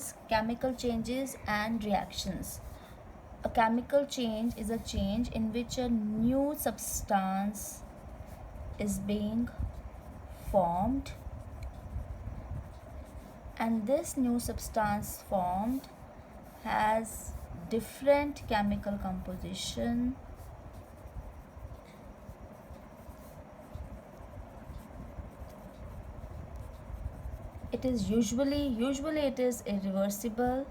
is chemical changes and reactions. A chemical change is a change in which a new substance is being formed, and this new substance formed has different chemical composition. It is usually it is irreversible.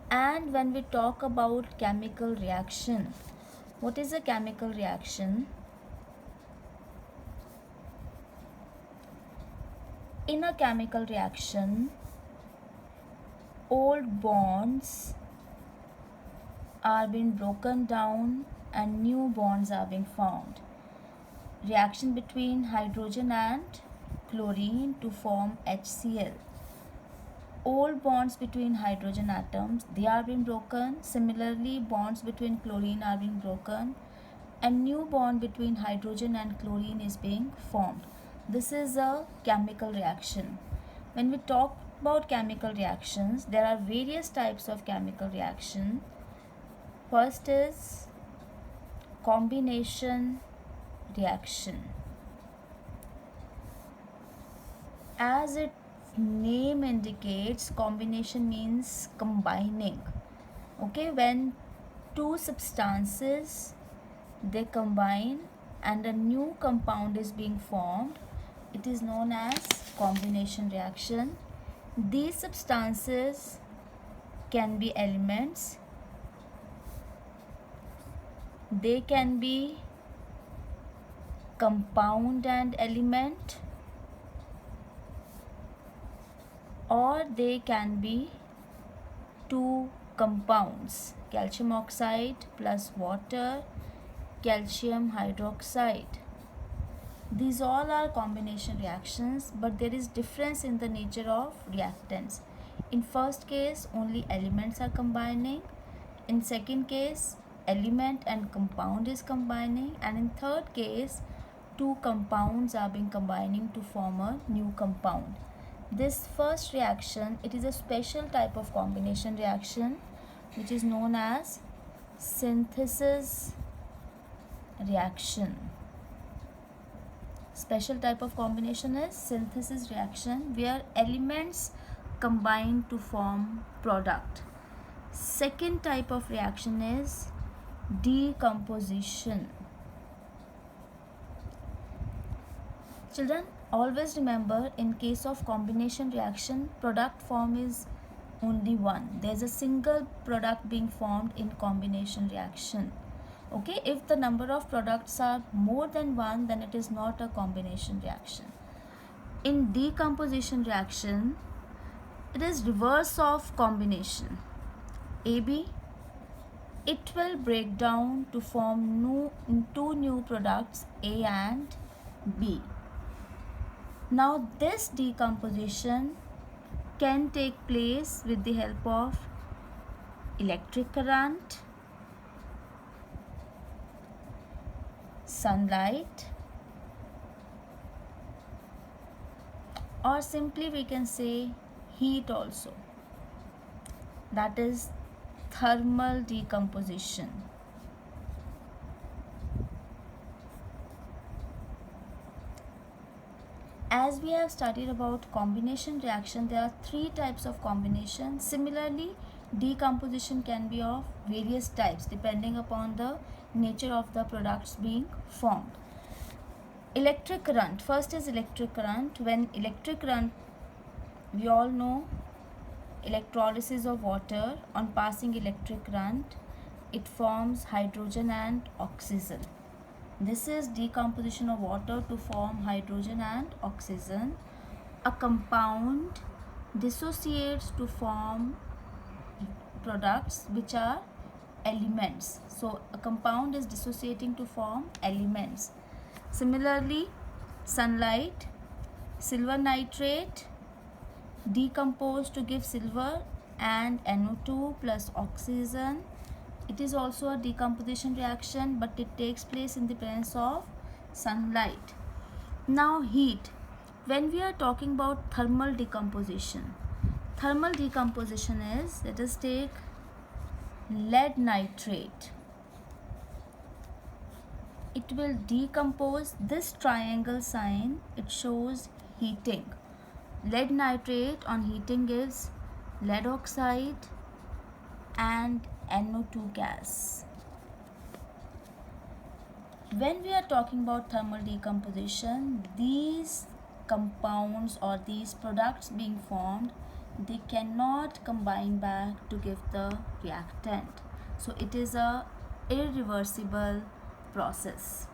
And when we talk about chemical reaction, what is a chemical reaction? In a chemical reaction, old bonds are being broken down and new bonds are being formed. Reaction between hydrogen and chlorine to form HCl. Old bonds between hydrogen atoms, they are being broken. Similarly, bonds between chlorine are being broken. A new bond between hydrogen and chlorine is being formed. This is a chemical reaction. When we talk about chemical reactions, there are various types of chemical reaction. First is combination reaction. As its name indicates, combination means combining. Okay, when two substances they combine and a new compound is being formed, it is known as combination reaction. These substances can be elements, they can be compound and element, or they can be two compounds, calcium oxide plus water, calcium hydroxide. These all are combination reactions, but there is difference in the nature of reactants. In first case, only elements are combining. In second case, element and compound is combining. And in third case, two compounds are being combining to form a new compound. This first reaction, it is a special type of combination reaction which is known as synthesis reaction. Special type of combination is synthesis reaction, where elements combine to form product. Second type of reaction is decomposition. Children, always remember, in case of combination reaction, product form is only one. There is a single product being formed in combination reaction. Okay, if the number of products are more than one, then it is not a combination reaction. In decomposition reaction, it is reverse of combination. AB, it will break down to form two new products, A and B. Now this decomposition can take place with the help of electric current, sunlight, or simply we can say heat also. That is thermal decomposition. As we have studied about combination reaction, there are three types of combination. Similarly, decomposition can be of various types depending upon the nature of the products being formed. Electric current. First is electric current. When electric current, we all know electrolysis of water. On passing electric current, it forms hydrogen and oxygen. This is decomposition of water to form hydrogen and oxygen. A compound dissociates to form products which are elements. So a compound is dissociating to form elements. Similarly, sunlight, silver nitrate decompose to give silver and NO2 plus oxygen. It is also a decomposition reaction, but it takes place in the presence of sunlight. Now heat. When we are talking about thermal decomposition, Thermal decomposition is, let us take lead nitrate. It will decompose. This triangle sign, it shows heating. Lead nitrate on heating gives lead oxide and NO2 gas. When we are talking about thermal decomposition, these compounds or these products being formed, they cannot combine back to give the reactant. So it is a irreversible process.